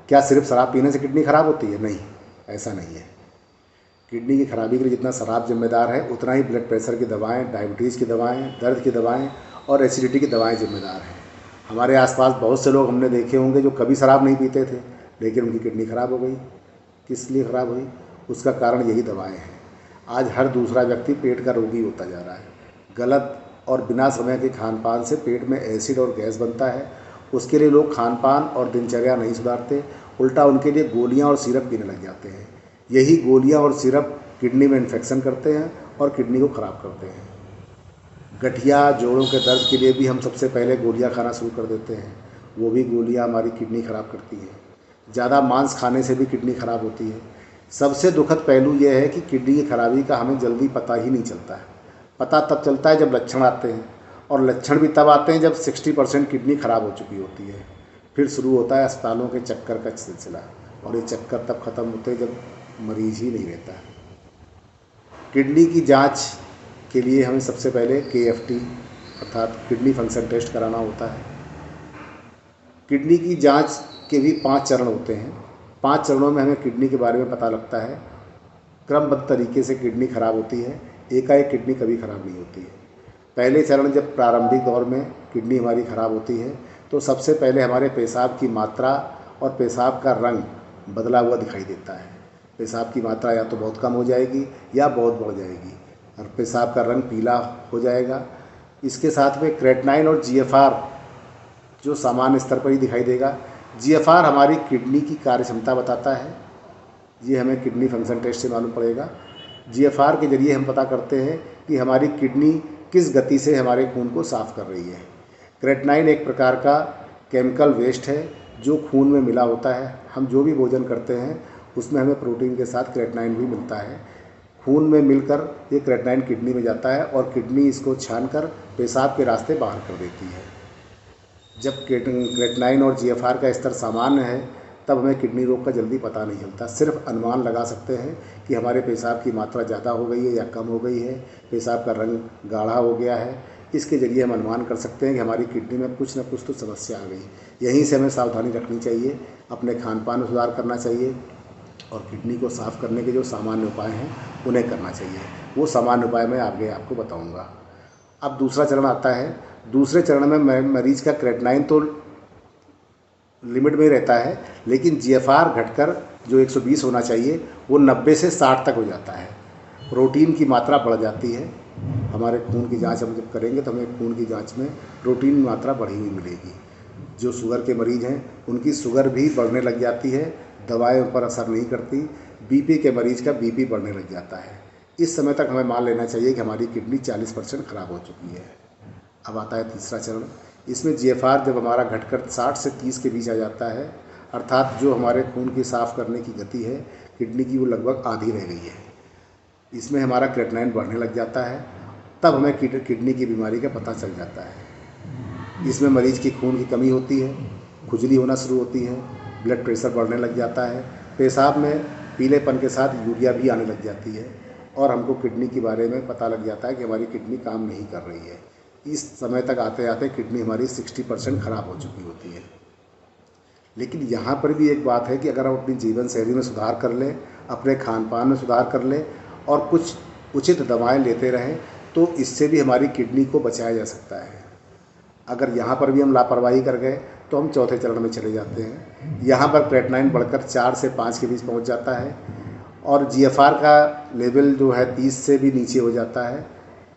क्या सिर्फ शराब पीने से किडनी खराब होती है? नहीं, ऐसा नहीं है। किडनी की खराबी के लिए जितना शराब जिम्मेदार है, उतना ही ब्लड प्रेशर की दवाएं, डायबिटीज़ की दवाएं, दर्द की दवाएं और एसिडिटी की दवाएं जिम्मेदार हैं। हमारे आसपास बहुत से लोग हमने देखे होंगे जो कभी शराब नहीं पीते थे, लेकिन उनकी किडनी खराब हो गई। किस लिए खराब हुई? उसका कारण यही दवाएं हैं। आज हर दूसरा व्यक्ति पेट का रोगी होता जा रहा है। गलत और बिना समय के खान पान से पेट में एसिड और गैस बनता है। उसके लिए लोग खान पान और दिनचर्या नहीं सुधारते, उल्टा उनके लिए गोलियां और सिरप पीने लग जाते हैं। यही गोलियां और सिरप किडनी में इन्फेक्शन करते हैं और किडनी को ख़राब करते हैं। गठिया जोड़ों के दर्द के लिए भी हम सबसे पहले गोलियां खाना शुरू कर देते हैं। वो भी गोलियां हमारी किडनी ख़राब करती हैं। ज़्यादा मांस खाने से भी किडनी ख़राब होती है। सबसे दुखद पहलू यह है कि किडनी की खराबी का हमें जल्दी पता ही नहीं चलता है। पता तब चलता है जब लक्षण आते हैं, और लक्षण भी तब आते हैं जब 60% किडनी खराब हो चुकी होती है। फिर शुरू होता है अस्पतालों के चक्कर का सिलसिला, और ये चक्कर तब ख़त्म होते हैं जब मरीज ही नहीं रहता। किडनी की जांच के लिए हमें सबसे पहले KFT अर्थात किडनी फंक्शन टेस्ट कराना होता है। किडनी की जांच के भी 5 चरण होते हैं। 5 चरणों में हमें किडनी के बारे में पता लगता है। क्रमबद्ध तरीके से किडनी खराब होती है, एकाएक किडनी कभी खराब नहीं होती है। पहले चरण जब प्रारंभिक दौर में किडनी हमारी खराब होती है, तो सबसे पहले हमारे पेशाब की मात्रा और पेशाब का रंग बदला हुआ दिखाई देता है। पेशाब की मात्रा या तो बहुत कम हो जाएगी या बहुत बढ़ जाएगी, और पेशाब का रंग पीला हो जाएगा। इसके साथ में क्रेटनाइन और GFR जो सामान्य स्तर पर ही दिखाई देगा। GFR हमारी किडनी की कार्यक्षमता बताता है। ये हमें किडनी फंक्शन टेस्ट से मालूम पड़ेगा। GFR के जरिए हम पता करते हैं कि हमारी किडनी किस गति से हमारे खून को साफ़ कर रही है। क्रेटनाइन एक प्रकार का केमिकल वेस्ट है जो खून में मिला होता है। हम जो भी भोजन करते हैं उसमें हमें प्रोटीन के साथ क्रेटनाइन भी मिलता है। खून में मिलकर ये क्रेटनाइन किडनी में जाता है और किडनी इसको छानकर पेशाब के रास्ते बाहर कर देती है। जब क्रेटनाइन और GFR का स्तर सामान्य है, तब हमें किडनी रोग का जल्दी पता नहीं चलता। सिर्फ अनुमान लगा सकते हैं कि हमारे पेशाब की मात्रा ज़्यादा हो गई है या कम हो गई है, पेशाब का रंग गाढ़ा हो गया है। इसके ज़रिए हम अनुमान कर सकते हैं कि हमारी किडनी में कुछ न कुछ तो समस्या आ गई। यहीं से हमें सावधानी रखनी चाहिए, अपने खान पान में सुधार करना चाहिए, और किडनी को साफ़ करने के जो सामान्य उपाय हैं उन्हें करना चाहिए। वो सामान्य उपाय मैं आगे आपको बताऊँगा। अब दूसरा चरण आता है। दूसरे चरण में मरीज का क्रेटनाइन तो लिमिट में रहता है, लेकिन GFR घटकर जो 120 होना चाहिए वो 90 से 60 तक हो जाता है। प्रोटीन की मात्रा बढ़ जाती है। हमारे खून की जांच हम जब करेंगे तो हमें खून की जांच में प्रोटीन की मात्रा बढ़ी हुई मिलेगी। जो शुगर के मरीज़ हैं उनकी शुगर भी बढ़ने लग जाती है, दवाएं उन पर असर नहीं करती। BP के मरीज़ का BP बढ़ने लग जाता है। इस समय तक हमें मान लेना चाहिए कि हमारी किडनी 40% खराब हो चुकी है। अब आता है तीसरा चरण। इसमें GFR जब हमारा घटकर 60 से 30 के बीच आ जाता है, अर्थात जो हमारे खून की साफ़ करने की गति है किडनी की वो लगभग आधी रह गई है। इसमें हमारा क्रेटनाइन बढ़ने लग जाता है। तब हमें किडनी की बीमारी का पता चल जाता है। इसमें मरीज़ की खून की कमी होती है, खुजली होना शुरू होती है, ब्लड प्रेशर बढ़ने लग जाता है, पेशाब में पीलेपन के साथ यूरिया भी आने लग जाती है, और हमको किडनी के बारे में पता लग जाता है कि हमारी किडनी काम नहीं कर रही है। इस समय तक आते आते किडनी हमारी 60% खराब हो चुकी होती है। लेकिन यहाँ पर भी एक बात है कि अगर हम अपनी जीवन शैली में सुधार कर लें, अपने खान पान में सुधार कर लें और कुछ उचित दवाएं लेते रहें, तो इससे भी हमारी किडनी को बचाया जा सकता है। अगर यहाँ पर भी हम लापरवाही कर गए तो हम चौथे चरण में चले जाते हैं। यहाँ पर क्रेटनाइन बढ़कर 4 से 5 के बीच पहुँच जाता है, और GFR का लेवल जो है 30 से भी नीचे हो जाता है,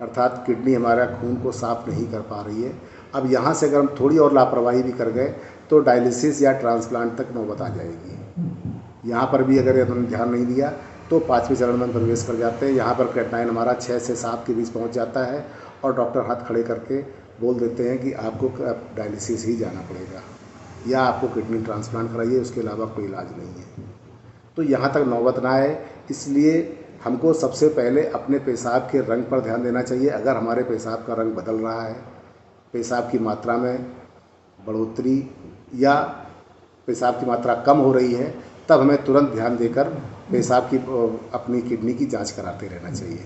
अर्थात किडनी हमारा खून को साफ़ नहीं कर पा रही है। अब यहाँ से अगर हम थोड़ी और लापरवाही भी कर गए तो डायलिसिस या ट्रांसप्लांट तक नौबत आ जाएगी। यहाँ पर भी अगर हमने ध्यान नहीं दिया तो 5वें चरण में प्रवेश कर जाते हैं। यहाँ पर क्रेटनाइन हमारा 6 से 7 के बीच पहुँच जाता है, और डॉक्टर हाथ खड़े करके बोल देते हैं कि आपको डायलिसिस ही जाना पड़ेगा, या आपको किडनी ट्रांसप्लांट कराइए, उसके अलावा कोई इलाज नहीं है। तो यहाँ तक नौबत ना आए, इसलिए हमको सबसे पहले अपने पेशाब के रंग पर ध्यान देना चाहिए। अगर हमारे पेशाब का रंग बदल रहा है, पेशाब की मात्रा में बढ़ोतरी या पेशाब की मात्रा कम हो रही है, तब हमें तुरंत ध्यान देकर पेशाब की अपनी किडनी की जांच कराते रहना चाहिए।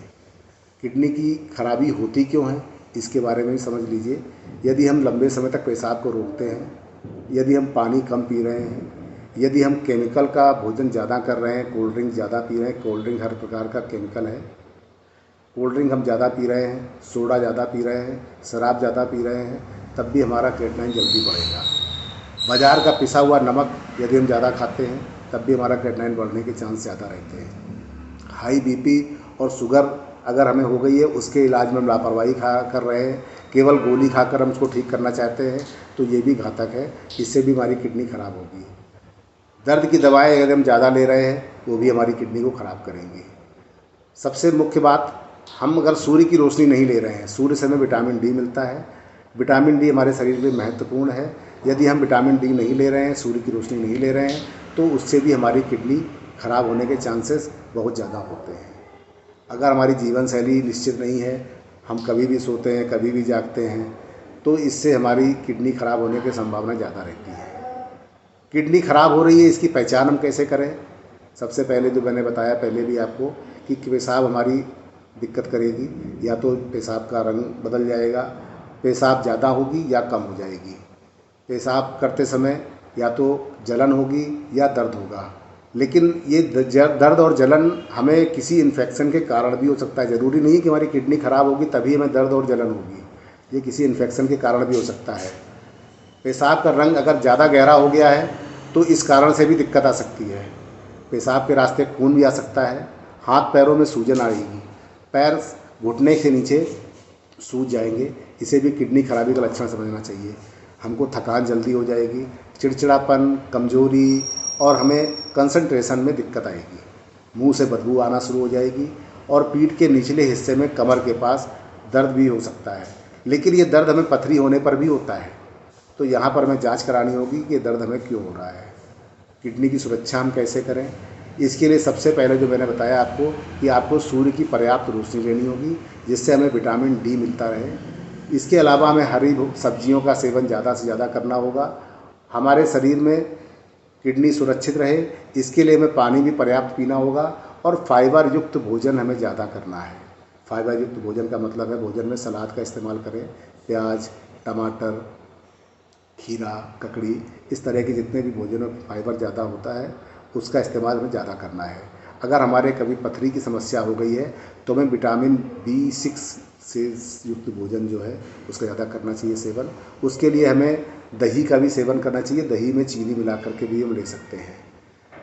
किडनी की खराबी होती क्यों है इसके बारे में भी समझ लीजिए। यदि हम लंबे समय तक पेशाब को रोकते हैं, यदि हम पानी कम पी रहे हैं, यदि हम केमिकल का भोजन ज़्यादा कर रहे हैं, कोल्ड ड्रिंक ज़्यादा पी रहे हैं, कोल्ड ड्रिंक हर प्रकार का केमिकल है, कोल्ड ड्रिंक हम ज़्यादा पी रहे हैं, सोडा ज़्यादा पी रहे हैं, शराब ज़्यादा पी रहे हैं, तब भी हमारा क्रेटिनाइन जल्दी बढ़ेगा। बाज़ार का पिसा हुआ नमक यदि हम ज़्यादा खाते हैं तब भी हमारा क्रेटिनाइन बढ़ने के चांस ज़्यादा रहते हैं। हाई बीपी और शुगर अगर हमें हो गई है, उसके इलाज में हम लापरवाही कर रहे हैं, केवल गोली खाकर हम उसको ठीक करना चाहते हैं, तो ये भी घातक है, इससे भी हमारी किडनी खराब होगी। दर्द की दवाएं अगर हम ज़्यादा ले रहे हैं वो भी हमारी किडनी को ख़राब करेंगी। सबसे मुख्य बात, हम अगर सूर्य की रोशनी नहीं ले रहे हैं, सूर्य से हमें विटामिन डी मिलता है, विटामिन डी हमारे शरीर में महत्वपूर्ण है। यदि हम विटामिन डी नहीं ले रहे हैं, सूर्य की रोशनी नहीं ले रहे हैं, तो उससे भी हमारी किडनी खराब होने के चांसेस बहुत ज़्यादा होते हैं। अगर हमारी जीवन शैली निश्चित नहीं है, हम कभी भी सोते हैं, कभी भी जागते हैं, तो इससे हमारी किडनी खराब होने की संभावना ज़्यादा रहती है। किडनी खराब हो रही है, इसकी पहचान हम कैसे करें? सबसे पहले जो मैंने बताया पहले भी आपको कि पेशाब हमारी दिक्कत करेगी, या तो पेशाब का रंग बदल जाएगा, पेशाब ज़्यादा होगी या कम हो जाएगी, पेशाब करते समय या तो जलन होगी या दर्द होगा। लेकिन ये दर्द और जलन हमें किसी इन्फेक्शन के कारण भी हो सकता है। ज़रूरी नहीं कि हमारी किडनी खराब होगी तभी हमें दर्द और जलन होगी, ये किसी इन्फेक्शन के कारण भी हो सकता है। पेशाब का रंग अगर ज़्यादा गहरा हो गया है तो इस कारण से भी दिक्कत आ सकती है। पेशाब के रास्ते खून भी आ सकता है, हाथ पैरों में सूजन आएगी, पैर घुटने के नीचे सूज जाएंगे, इसे भी किडनी खराबी का लक्षण समझना चाहिए। हमको थकान जल्दी हो जाएगी, चिड़चिड़ापन, कमजोरी और हमें कंसंट्रेशन में दिक्कत आएगी। मुंह से बदबू आना शुरू हो जाएगी और पीठ के निचले हिस्से में कमर के पास दर्द भी हो सकता है। लेकिन ये दर्द हमें पथरी होने पर भी होता है, तो यहाँ पर हमें जांच करानी होगी कि दर्द हमें क्यों हो रहा है। किडनी की सुरक्षा हम कैसे करें? इसके लिए सबसे पहले जो मैंने बताया आपको कि आपको सूर्य की पर्याप्त रोशनी लेनी होगी, जिससे हमें विटामिन डी मिलता रहे। इसके अलावा हमें हरी सब्जियों का सेवन ज़्यादा से ज़्यादा करना होगा। हमारे शरीर में किडनी सुरक्षित रहे, इसके लिए हमें पानी भी पर्याप्त पीना होगा और फाइबर युक्त भोजन हमें ज़्यादा करना है। फाइबर युक्त भोजन का मतलब है भोजन में सलाद का इस्तेमाल करें, प्याज, टमाटर, खीरा, ककड़ी, इस तरह के जितने भी भोजन में फाइबर ज़्यादा होता है उसका इस्तेमाल हमें ज़्यादा करना है। अगर हमारे कभी पथरी की समस्या हो गई है तो हमें विटामिन B6 से युक्त भोजन जो है उसका ज़्यादा करना चाहिए सेवन। उसके लिए हमें दही का भी सेवन करना चाहिए, दही में चीनी मिला करके भी हम ले सकते हैं।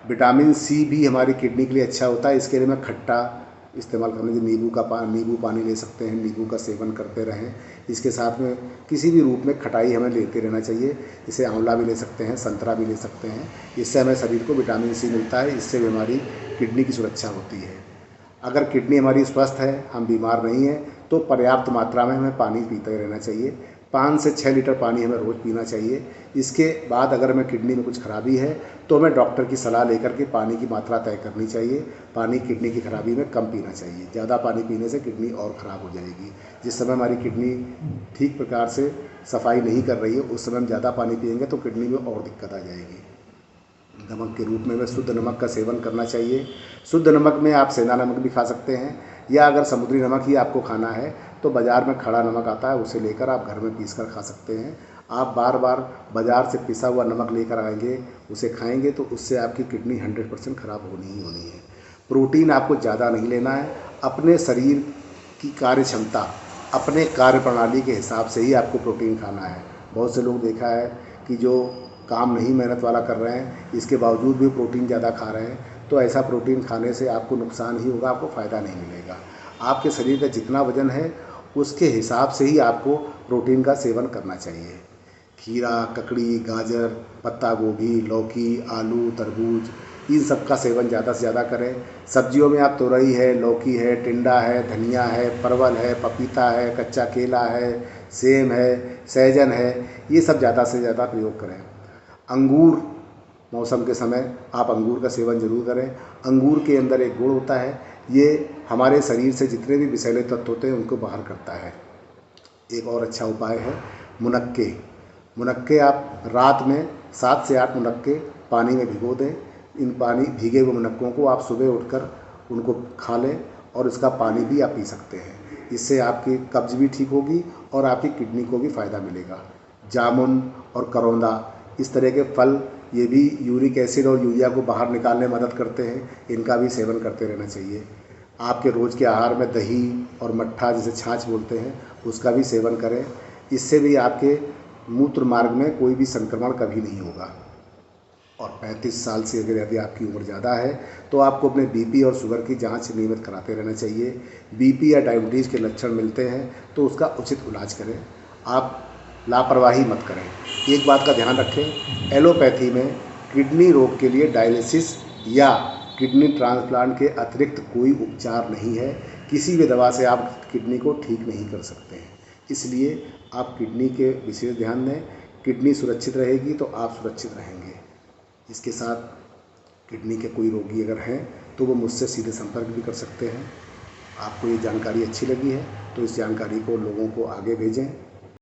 विटामिन C भी हमारी किडनी के लिए अच्छा होता है, इसके लिए मैं खट्टा इस्तेमाल करना चाहिए, नींबू पानी ले सकते हैं, नींबू का सेवन करते रहें। इसके साथ में किसी भी रूप में खटाई हमें लेते रहना चाहिए, इसे आंवला भी ले सकते हैं, संतरा भी ले सकते हैं। इससे हमें शरीर को विटामिन C मिलता है, इससे भी हमारी किडनी की सुरक्षा होती है। अगर किडनी हमारी स्वस्थ है, हम बीमार नहीं हैं, तो पर्याप्त मात्रा में हमें पानी पीते रहना चाहिए। 5 से 6 लीटर पानी हमें रोज़ पीना चाहिए। इसके बाद अगर हमें किडनी में कुछ खराबी है तो हमें डॉक्टर की सलाह लेकर के पानी की मात्रा तय करनी चाहिए। पानी किडनी की खराबी में कम पीना चाहिए, ज़्यादा पानी पीने से किडनी और ख़राब हो जाएगी। जिस समय हमारी किडनी ठीक प्रकार से सफाई नहीं कर रही है उस समय हम ज़्यादा पानी पिएंगे तो किडनी में और दिक्कत आ जाएगी। नमक के रूप में हमें शुद्ध नमक का सेवन करना चाहिए। शुद्ध नमक में आप सेंधा नमक भी खा सकते हैं, या अगर समुद्री नमक ही आपको खाना है तो बाज़ार में खड़ा नमक आता है, उसे लेकर आप घर में पीस कर खा सकते हैं। आप बार बार बाज़ार से पिसा हुआ नमक लेकर आएंगे, उसे खाएंगे तो उससे आपकी किडनी 100% ख़राब होनी ही होनी है। प्रोटीन आपको ज़्यादा नहीं लेना है, अपने शरीर की कार्य क्षमता, अपने कार्य प्रणाली के हिसाब से ही आपको प्रोटीन खाना है। बहुत से लोग देखा है कि जो काम नहीं मेहनत वाला कर रहे हैं, इसके बावजूद भी प्रोटीन ज़्यादा खा रहे हैं, तो ऐसा प्रोटीन खाने से आपको नुकसान ही होगा, आपको फ़ायदा नहीं मिलेगा। आपके शरीर का जितना वज़न है उसके हिसाब से ही आपको प्रोटीन का सेवन करना चाहिए। खीरा, ककड़ी, गाजर, पत्ता गोभी, लौकी, आलू, तरबूज, इन सब का सेवन ज़्यादा से ज़्यादा करें। सब्जियों में आप तोरई है, लौकी है, टिंडा है, धनिया है, परवल है, पपीता है, कच्चा केला है, सेम है, सहजन है, ये सब ज़्यादा से ज़्यादा प्रयोग करें। अंगूर, मौसम के समय आप अंगूर का सेवन ज़रूर करें। अंगूर के अंदर एक गुण होता है, ये हमारे शरीर से जितने भी विषैले तत्व होते हैं उनको बाहर करता है। एक और अच्छा उपाय है मुनक्के। मुनक्के आप रात में 7 से 8 मुनक्के पानी में भिगो दें। इन भीगे हुए मुनक्कों को आप सुबह उठकर उनको खा लें और इसका पानी भी आप पी सकते हैं। इससे आपकी कब्ज़ भी ठीक होगी और आपकी किडनी को भी फ़ायदा मिलेगा। जामुन और करौंदा, इस तरह के फल ये भी यूरिक एसिड और यूरिया को बाहर निकालने में मदद करते हैं, इनका भी सेवन करते रहना चाहिए। आपके रोज़ के आहार में दही और मट्ठा, जिसे छाछ बोलते हैं, उसका भी सेवन करें। इससे भी आपके मूत्र मार्ग में कोई भी संक्रमण कभी नहीं होगा। और 35 साल से अगर यदि आपकी उम्र ज़्यादा है तो आपको अपने बीपी और शुगर की जांच नियमित कराते रहना चाहिए। बीपी या डायबिटीज़ के लक्षण मिलते हैं तो उसका उचित इलाज करें, आप लापरवाही मत करें। एक बात का ध्यान रखें, एलोपैथी में किडनी रोग के लिए डायलिसिस या किडनी ट्रांसप्लांट के अतिरिक्त कोई उपचार नहीं है। किसी भी दवा से आप किडनी को ठीक नहीं कर सकते हैं, इसलिए आप किडनी के विशेष ध्यान दें। किडनी सुरक्षित रहेगी तो आप सुरक्षित रहेंगे। इसके साथ किडनी के कोई रोगी अगर हैं तो वो मुझसे सीधे संपर्क भी कर सकते हैं। आपको ये जानकारी अच्छी लगी है तो इस जानकारी को लोगों को आगे भेजें।